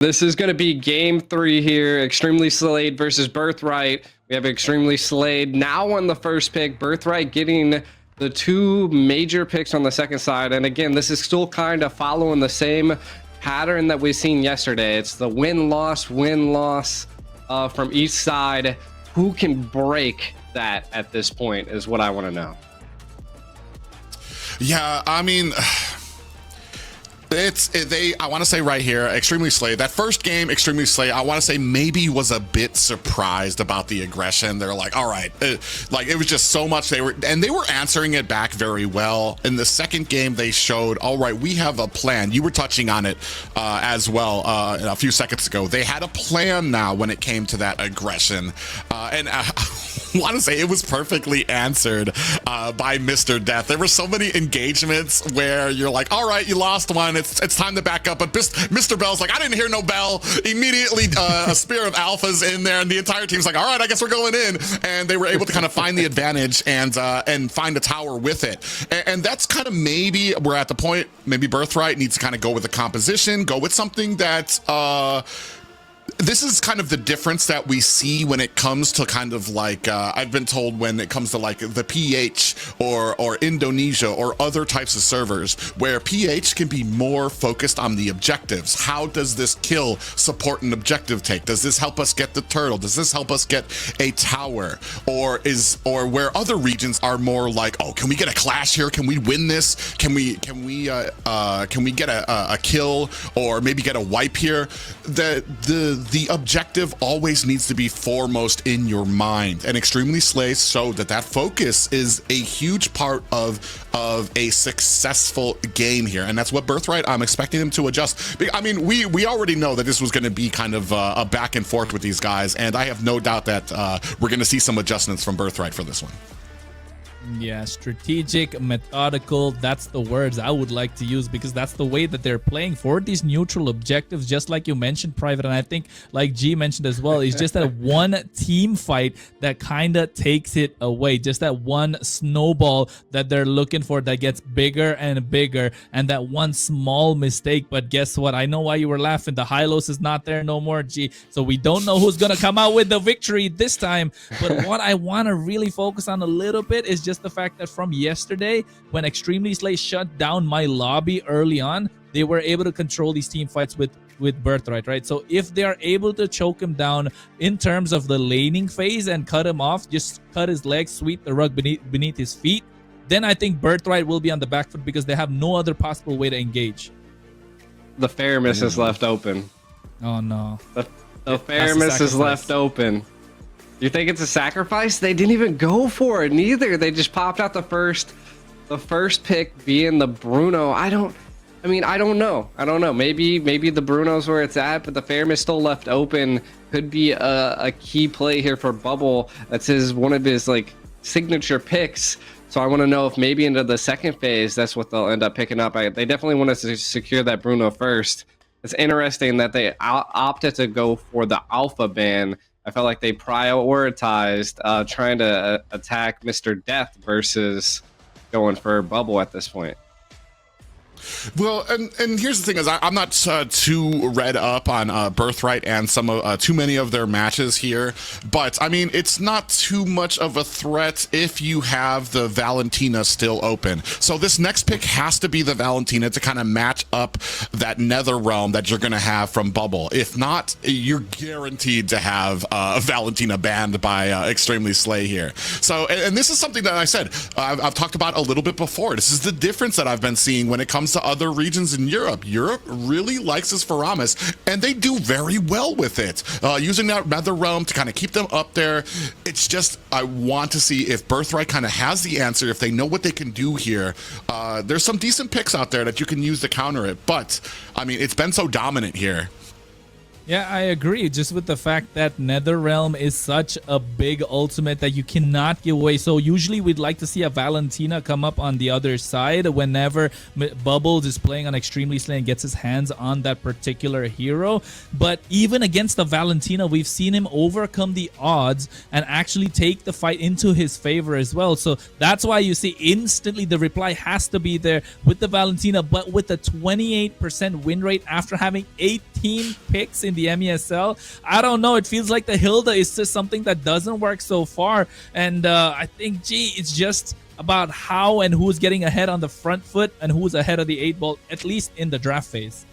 This is going to be game 3 here. Extremely Slayed versus Birthright. We have Extremely Slayed now on the first pick. Birthright getting the 2 major picks on the second side. And again, this is still kind of following the same pattern that we've seen yesterday. It's the win-loss from each side. Who can break that at this point is what I want to know. Yeah, I mean, I want to say right here, Extremely Slayed, that first game, Extremely Slayed, I want to say maybe was a bit surprised about the aggression. They're like, all right, like it was just so much. They were answering it back very well. In the second game, they showed, all right, we have a plan. You were touching on it as well a few seconds ago. They had a plan now when it came to that aggression. And I want to say it was perfectly answered by Mr. Death. There were so many engagements where you're like, all right, you lost one. It's time to back up. But Mr. Bell's like, I didn't hear no bell. Immediately, a spear of alphas in there, and the entire team's like, all right, I guess we're going in. And they were able to kind of find the advantage and find a tower with it. And that's kind of maybe we're at the point. Maybe Birthright needs to kind of go with the composition, go with something that. This is kind of the difference that we see when it comes to kind of like, I've been told when it comes to like the PH or Indonesia or other types of servers where PH can be more focused on the objectives. How does this kill support an objective take? Does this help us get the turtle? Does this help us get a tower? Or where other regions are more like, oh, can we get a clash here? Can we win this? Can we get a kill or maybe get a wipe here? The objective always needs to be foremost in your mind, and Extremely Slayed showed that focus is a huge part of a successful game here, and that's what Birthright, I'm expecting them to adjust. I mean, we already know that this was going to be kind of a back and forth with these guys, and I have no doubt that we're going to see some adjustments from Birthright for this one. Yeah, strategic, methodical, that's the words I would like to use, because that's the way that they're playing for these neutral objectives, just like you mentioned, Private, and I think like G mentioned as well, it's just that one team fight that kind of takes it away, just that one snowball that they're looking for that gets bigger and bigger, and that one small mistake. But guess what? I know why you were laughing. The Hylos is not there no more, G, so we don't know who's going to come out with the victory this time. But what I want to really focus on a little bit is just the fact that from yesterday, when Extremely Slayed shut down my lobby early on, they were able to control these team fights with Birthright, right? So if they are able to choke him down in terms of the laning phase and cut him off, just cut his legs, sweep the rug beneath his feet, then I think Birthright will be on the back foot because they have no other possible way to engage. The Faramis is left open. Oh no. The Faramis is left open. You think it's a sacrifice? They didn't even go for it neither. They just popped out the first pick being the Bruno. I don't know. Maybe the Bruno's where it's at, but the Faramis still left open. Could be a key play here for Bubble. That's one of his like signature picks. So I want to know if maybe into the second phase, that's what they'll end up picking up. They definitely want to secure that Bruno first. It's interesting that they opted to go for the alpha ban. I felt like they prioritized trying to attack Mr. Death versus going for Bubble at this point. Well, and here's the thing is I'm not too read up on Birthright and too many of their matches here, but I mean, it's not too much of a threat if you have the Valentina still open. So this next pick has to be the Valentina to kind of match up that Nether Realm that you're going to have from Bubble. If not, you're guaranteed to have Valentina banned by Extremely Slayed here. So, and this is something that I said, I've talked about a little bit before. This is the difference that I've been seeing when it comes to other regions in Europe. Europe really likes this Faramis, and they do very well with it, using that Nether Realm to kind of keep them up there. It's just, I want to see if Birthright kind of has the answer, if they know what they can do here. There's some decent picks out there that you can use to counter it, but I mean, it's been so dominant here. Yeah, I agree. Just with the fact that Nether Realm is such a big ultimate that you cannot give away. So usually we'd like to see a Valentina come up on the other side whenever Bubbles is playing on Extremely Slayed and gets his hands on that particular hero. But even against the Valentina, we've seen him overcome the odds and actually take the fight into his favor as well. So that's why you see instantly the reply has to be there with the Valentina, but with a 28% win rate after having 18 team picks in the MESL. I don't know. It feels like the Hilda is just something that doesn't work so far. And I think, it's just about how and who's getting ahead on the front foot and who's ahead of the 8-ball, at least in the draft phase.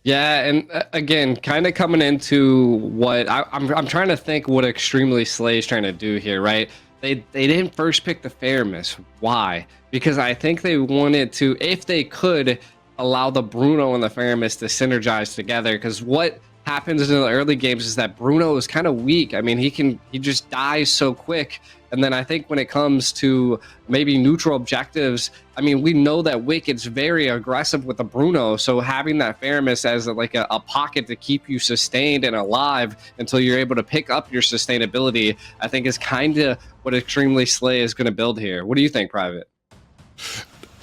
Yeah, and again, kind of coming into what I'm trying to think what Extremely Slay is trying to do here, right? They didn't first pick the Faramis. Why? Because I think they wanted to, if they could, allow the Bruno and the Faramis to synergize together. Because what happens in the early games is that Bruno is kind of weak. I mean, he just dies so quick. And then I think when it comes to maybe neutral objectives, I mean, we know that Wicked's very aggressive with the Bruno. So having that Faramis as a pocket to keep you sustained and alive until you're able to pick up your sustainability, I think is kind of what Extremely Slay is going to build here. What do you think, Private?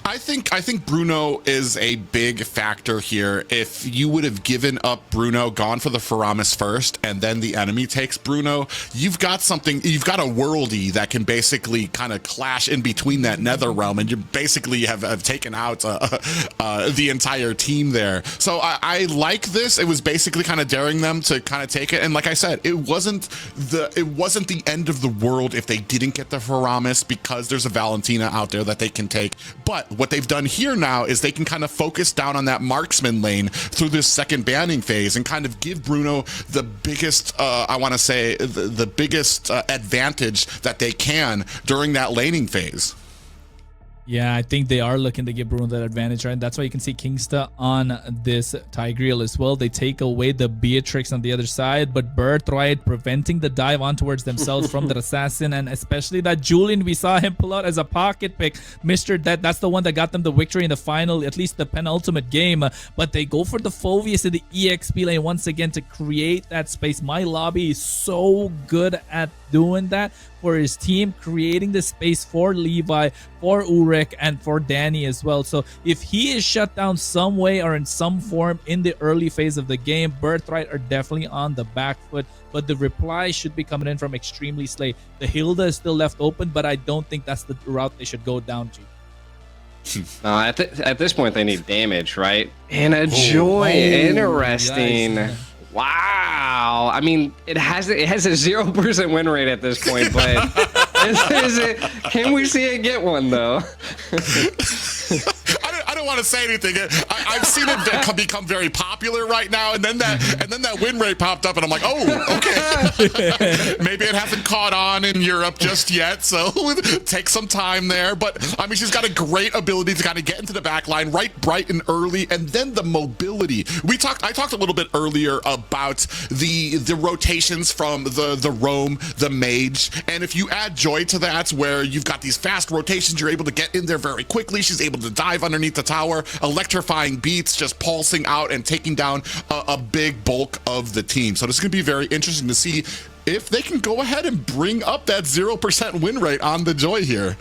I think Bruno is a big factor here. If you would have given up Bruno, gone for the Faramis first, and then the enemy takes Bruno, you've got a worldie that can basically kind of clash in between that nether realm, and you basically have taken out the entire team there. So I like this. It was basically kind of daring them to kind of take it, and like I said, it wasn't the end of the world if they didn't get the Faramis, because there's a Valentina out there that they can take. But what they've done here now is they can kind of focus down on that marksman lane through this second banning phase and kind of give Bruno the biggest, I want to say, the biggest advantage that they can during that laning phase. Yeah, I think they are looking to give Bruno that advantage, right? That's why you can see Kingsta on this Tigreal as well. They take away the Beatrix on the other side, but Birthright preventing the dive on towards themselves from the assassin, and especially that Julian, we saw him pull out as a pocket pick. That's the one that got them the victory in the final, at least the penultimate game. But they go for the Phoveus in the EXP lane once again to create that space. My Lobby is so good at doing that for his team, creating the space for Levi, for Ulrich, and for Danny as well. So if he is shut down some way or in some form in the early phase of the game, Birthright are definitely on the back foot. But the reply should be coming in from Extremely Slay. The Hilda is still left open, but I don't think that's the route they should go down to. No, at this point they need damage, right? And a joy. Interesting. Nice. Wow. I mean, it has a 0% win rate at this point, but can we see it get one though? I don't want to say anything. I've seen it become very popular right now, and then that win rate popped up, and I'm like, oh, okay. Maybe it hasn't caught on in Europe just yet, so take some time there. But I mean, she's got a great ability to kind of get into the back line right bright and early, and then the mobility. I talked a little bit earlier about the rotations from the roam, the mage, and if you add joy to that, where you've got these fast rotations, you're able to get in there very quickly. She's able to dive underneath the tower, electrifying beats, just pulsing out and taking down a big bulk of the team. So this is going to be very interesting to see if they can go ahead and bring up that 0% win rate on the Joy here.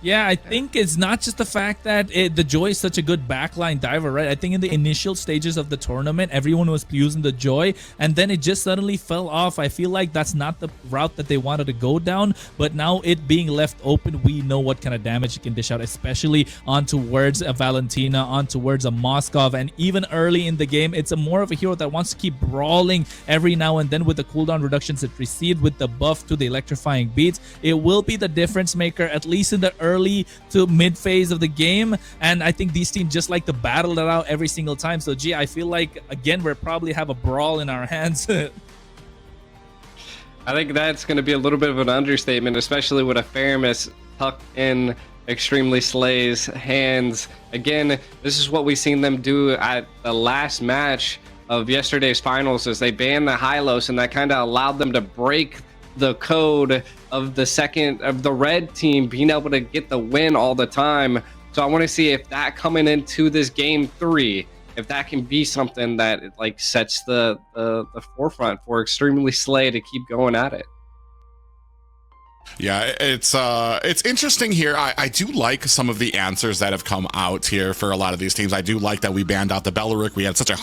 Yeah, I think it's not just the fact that the Joy is such a good backline diver, right? I think in the initial stages of the tournament, everyone was using the Joy, and then it just suddenly fell off. I feel like that's not the route that they wanted to go down, but now it being left open, we know what kind of damage it can dish out, especially on towards a Valentina, on towards a Moskov, and even early in the game, it's more of a hero that wants to keep brawling every now and then with the cooldown reductions it received with the buff to the electrifying beats. It will be the difference maker, at least in the early to mid phase of the game, and I think these teams just like to battle it out every single time. So I feel like again we'll probably have a brawl in our hands. I think that's going to be a little bit of an understatement, especially with a Faramis tucked in Extremely Slay's hands. Again, this is what we've seen them do at the last match of yesterday's finals, is they banned the Hylos, and that kind of allowed them to break the code of the red team being able to get the win all the time. So I want to see if that coming into this game 3, if that can be something that like sets the forefront for Extremely Slay to keep going at it. Yeah, it's interesting here. I do like some of the answers that have come out here for a lot of these teams. I do like that we banned out the Beleric. We had such a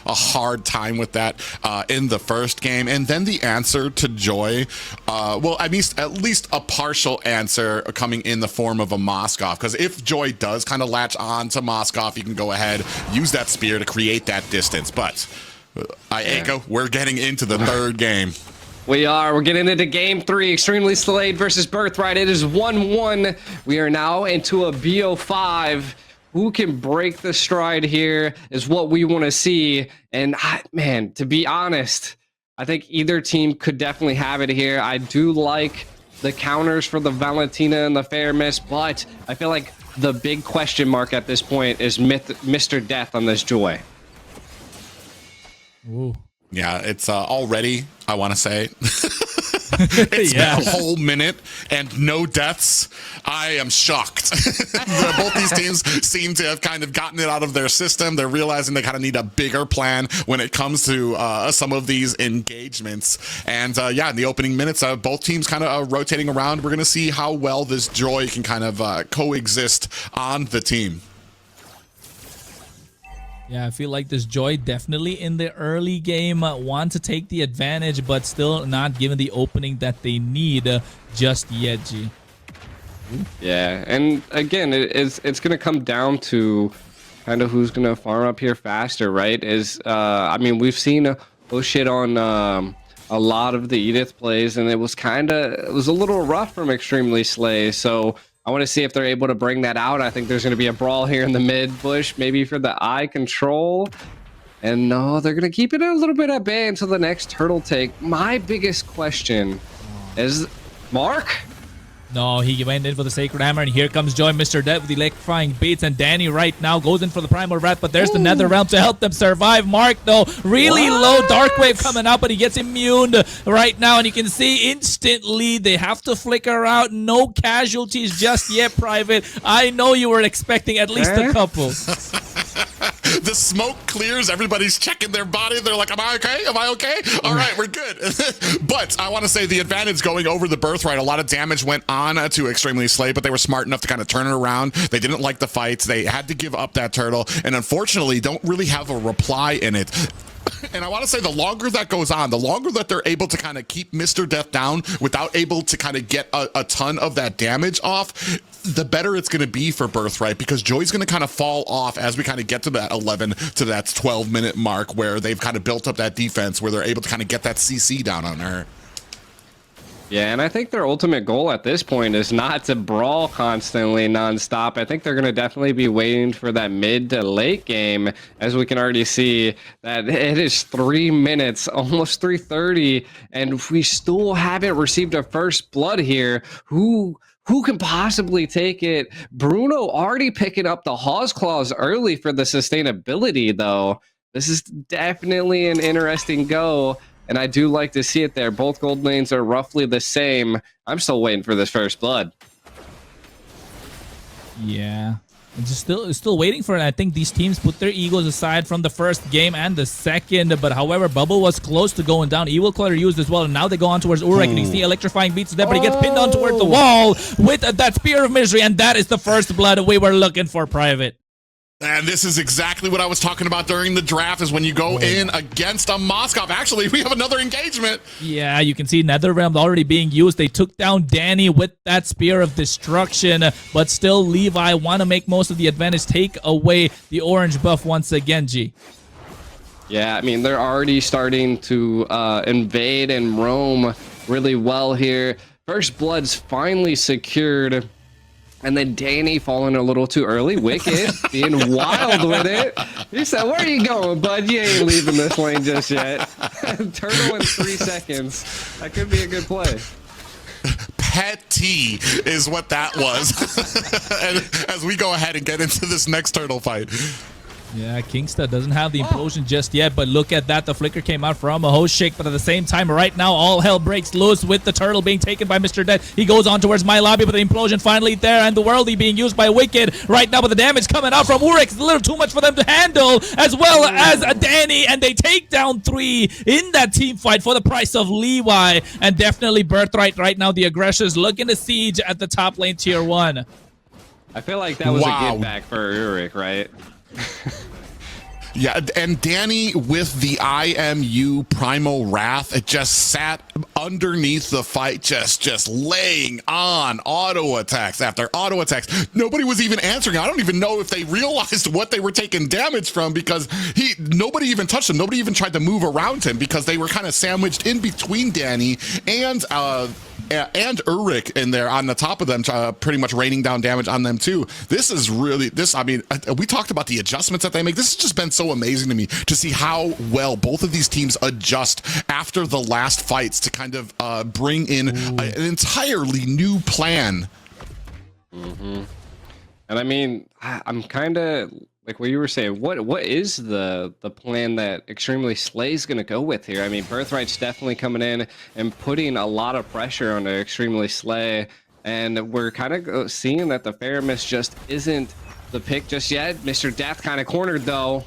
hard time with that in the first game. And then the answer to Joy, well, at least a partial answer coming in the form of a Moskov. Because if Joy does kind of latch on to Moskov, you can go ahead, use that spear to create that distance. But, Aiko, we're getting into the third game. We're getting into game 3, Extremely Slayed versus Birthright. It is 1-1. We are now into a BO5. Who can break the stride here is what we want to see. And man, to be honest, I think either team could definitely have it here. I do like the counters for the Valentina and the Fair Miss, but I feel like the big question mark at this point is Mr. Death on this Joy. Ooh. Yeah, it's already, I want to say, it's been a whole minute and no deaths. I am shocked. Both these teams seem to have kind of gotten it out of their system. They're realizing they kind of need a bigger plan when it comes to some of these engagements. And yeah, in the opening minutes, both teams kind of rotating around. We're going to see how well this Joy can kind of coexist on the team. Yeah, I feel like this Joy definitely in the early game want to take the advantage, but still not given the opening that they need just yet, G. Yeah, and again, it's going to come down to kind of who's going to farm up here faster, right? I mean, we've seen shit on a lot of the Edith plays, and it was a little rough from Extremely Slay, so I want to see if they're able to bring that out. I think there's going to be a brawl here in the mid bush, maybe for the eye control. And no, they're going to keep it a little bit at bay until the next turtle take. My biggest question is, Mark? No, he went in for the Sacred Hammer, and here comes Joy, Mr. Death with the electrifying beats, and Danny right now goes in for the Primal Wrath, but there's the Nether Realm to help them survive. Mark, though, really low Dark Wave coming up, but he gets immune right now, and you can see instantly they have to flicker out. No casualties just yet, Private. I know you were expecting at least a couple. The smoke clears. Everybody's checking their body. They're like, am I okay? Am I okay? All right, we're good. But I want to say the advantage going over the Birthright. A lot of damage went on to Extremely Slay, but they were smart enough to kind of turn it around. They didn't like the fights. They had to give up that turtle, and unfortunately don't really have a reply in it. And I want to say the longer that goes on, the longer that they're able to kind of keep Mr. Death down without able to kind of get a ton of that damage off, the better it's going to be for Birthright, because Joy's going to kind of fall off as we kind of get to that 11 to that 12-minute mark where they've kind of built up that defense where they're able to kind of get that CC down on her. Yeah, and I think their ultimate goal at this point is not to brawl constantly nonstop. I think they're going to definitely be waiting for that mid to late game, as we can already see that it is 3 minutes, almost 3:30, and we still haven't received a first blood here. Who can possibly take it? Bruno already picking up the Hawes Claws early for the sustainability, though. This is definitely an interesting go. And I do like to see it there. Both gold lanes are roughly the same. I'm still waiting for this first blood. Yeah. I'm just still waiting for it. I think these teams put their egos aside from the first game and the second. But however, Bubble was close to going down. Evil Clutter used as well. And now they go on towards Urek. And you see electrifying beats to them. But he gets pinned on towards the wall with that Spear of Misery. And that is the first blood we were looking for, Private. And this is exactly what I was talking about during the draft, is when you go in against a Moskov. Actually, we have another engagement. Yeah, you can see NetherRealm already being used. They took down Danny with that Spear of Destruction, but still Levi want to make most of the advantage, take away the orange buff once again, G. Yeah, I mean, they're already starting to invade and roam really well here. First blood's finally secured. And then Danny falling a little too early. Wicked being wild with it. He said, where are you going, bud? You ain't leaving this lane just yet. Turtle in 3 seconds. That could be a good play. Petty is what that was. And as we go ahead and get into this next turtle fight. Yeah, Kingsta doesn't have the implosion just yet, but look at that. The flicker came out from a host shake, but at the same time, right now, all hell breaks loose with the turtle being taken by Mr. Dead. He goes on towards my lobby, but the implosion finally there, and the worldie being used by Wicked right now, but the damage coming out from Urix is a little too much for them to handle, as well as Danny, and they take down 3 in that team fight for the price of Levi, and definitely Birthright right now. The aggressors looking to siege at the top lane tier 1. I feel like that was a get back for Urix, right? Yeah, and Danny with the IMU Primal Wrath, it just sat underneath the fight, just laying on auto attacks after auto attacks. Nobody was even answering. I don't even know if they realized what they were taking damage from, because nobody even touched him. Nobody even tried to move around him because they were kind of sandwiched in between Danny and Urix in there on the top of them, pretty much raining down damage on them too. This is really, I mean, we talked about the adjustments that they make. This has just been so amazing to me to see how well both of these teams adjust after the last fights to kind of bring in an entirely new plan. And I mean, I'm kind of like what you were saying. What is the plan that Extremely Slay's going to go with here? I mean, Birthright's definitely coming in and putting a lot of pressure on Extremely Slay, and we're kind of seeing that the Faramis just isn't the pick just yet. Mr. Death kind of cornered though.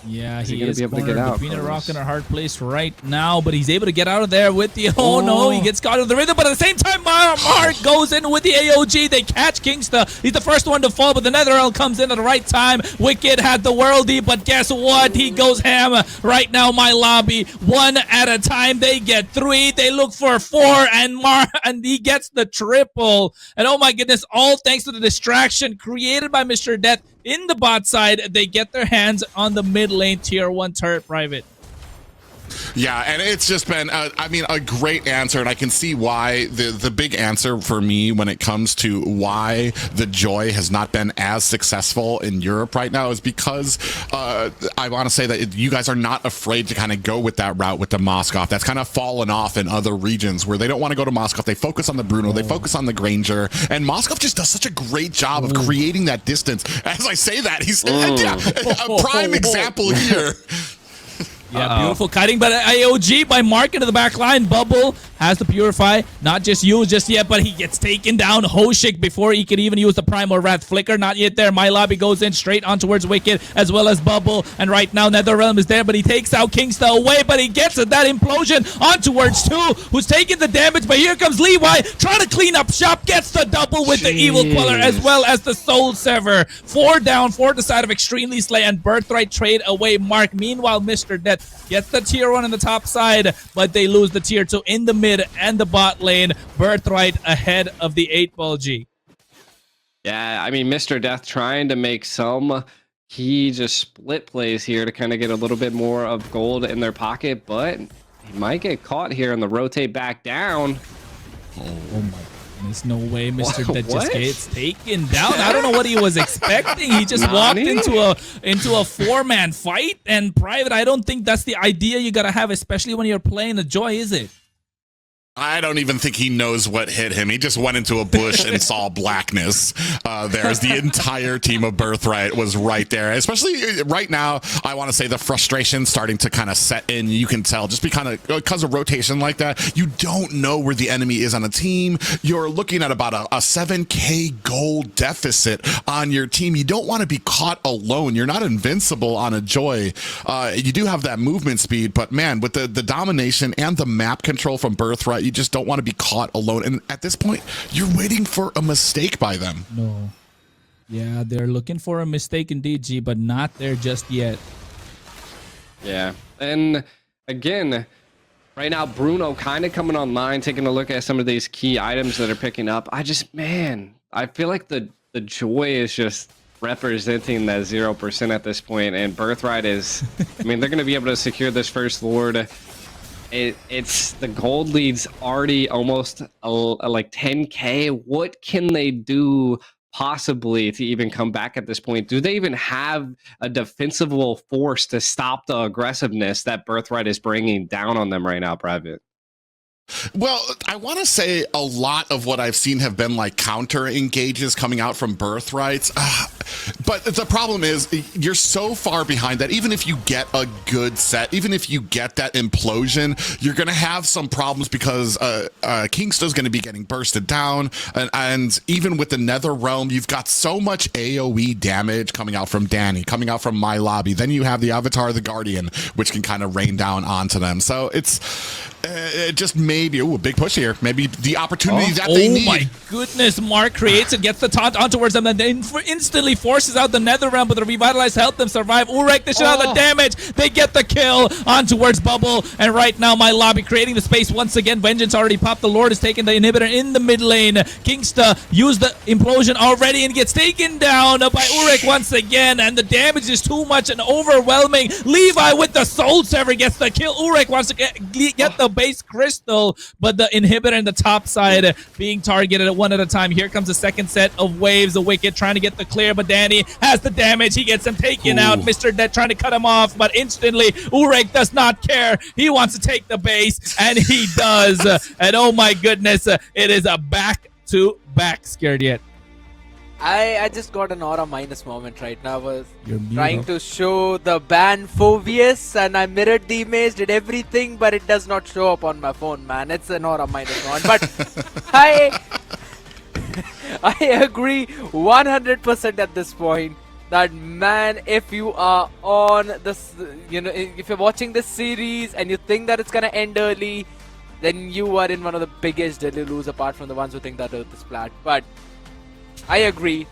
Yeah, he gonna is be able to cornered get out, between a rock Carlos? and a hard place right now, but he's able to get out of there with the... Oh, no, he gets caught in the rhythm, but at the same time, Mark goes in with the AOG. They catch Kingsta. He's the first one to fall, but the Netherrealm comes in at the right time. Wicked had the worldie, but guess what? He goes ham right now, my lobby. 1 at a time. They get 3. They look for 4, and he gets the triple. And oh my goodness, all thanks to the distraction created by Mr. Death. In the bot side, they get their hands on the mid lane tier 1 turret private. Yeah, and it's just been, I mean, a great answer, and I can see why the big answer for me when it comes to why the Joy has not been as successful in Europe right now is because I want to say that you guys are not afraid to kind of go with that route with the Moskov. That's kind of fallen off in other regions where they don't want to go to Moskov. They focus on the Bruno, they focus on the Granger, and Moskov just does such a great job of creating that distance. As I say that, he's a prime example here. Yeah, beautiful cutting, but AOG by Mark into the back line. Bubble has to purify, not just used just yet, but he gets taken down. Hoshik before he could even use the Primal Wrath flicker, not yet there. My lobby goes in straight on towards Wicked, as well as Bubble, and right now Netherrealm is there, but he takes out Kingsta away, but he gets that implosion on towards 2, who's taking the damage, but here comes Levi, trying to clean up shop, gets the double with the Evil Queller, as well as the Soul Sever. 4 down for the side of Extremely Slay, and Birthright trade away Mark. Meanwhile, Mr. Death gets the tier 1 on the top side, but they lose the tier 2 in the mid and the bot lane. Birthright ahead of the 8-ball G. Yeah, I mean, Mr. Death trying to make some key just split plays here to kind of get a little bit more of gold in their pocket, but he might get caught here on the rotate back down. Oh my. There's no way Mr. Dead just gets taken down. I don't know what he was expecting. He just walked into a 4-man fight, and Private, I don't think that's the idea you gotta have, especially when you're playing the Joy, is it? I don't even think he knows what hit him. He just went into a bush and saw blackness. There's the entire team of Birthright was right there. Especially right now, I want to say the frustration starting to kind of set in. You can tell just because of rotation like that, you don't know where the enemy is on a team. You're looking at about a 7K gold deficit on your team. You don't want to be caught alone. You're not invincible on a Joy. You do have that movement speed, but man, with the domination and the map control from Birthright, you just don't want to be caught alone. And at this point, you're waiting for a mistake by them. No. Yeah, they're looking for a mistake indeed, G, but not there just yet. Yeah. And again, right now, Bruno kind of coming online, taking a look at some of these key items that are picking up. I feel like the Joy is just representing that 0% at this point, and Birthright is, I mean, they're going to be able to secure this first Lord. It's the gold lead's already almost like 10K. What can they do possibly to even come back at this point? Do they even have a defensible force to stop the aggressiveness that Birthright is bringing down on them right now, Private? Well, I want to say a lot of what I've seen have been like counter engages coming out from Birthrights. But the problem is you're so far behind that even if you get a good set, even if you get that implosion, you're going to have some problems because Kingsta's going to be getting bursted down. And even with the Nether Realm, you've got so much AoE damage coming out from Danny, coming out from My Lobby. Then you have the Avatar of the Guardian, which can kind of rain down onto them. So it's just maybe a big push here. Maybe the opportunity that they need. Oh my goodness, Mark creates it, gets the taunt on towards them, and then instantly forces out the Nether Realm, but the Revitalize helped them survive. Urek, they should have the damage. They get the kill on towards Bubble, and right now My Lobby creating the space once again. Vengeance already popped. The Lord is taking the inhibitor in the mid lane. Kingsta used the implosion already and gets taken down by Urek once again, and the damage is too much and overwhelming. Levi with the Soul Sever gets the kill. Urek wants to get the base crystal, but the inhibitor in the top side being targeted at one at a time. Here comes the second set of waves. The Wicked trying to get the clear, but Danny has the damage. He gets him taken out. Mr. Dead trying to cut him off, but instantly Urek does not care. He wants to take the base, and he does. And oh my goodness, it is a back-to-back. Scared yet? I just got an aura minus moment right now. I was trying to show the ban Phobius, and I mirrored the image, did everything, but it does not show up on my phone, man. It's an aura minus moment. But I agree 100% at this point that, man, if you are on this, if you're watching this series and you think that it's gonna end early, then you are in one of the biggest Delulus apart from the ones who think that Earth is flat. But I agree.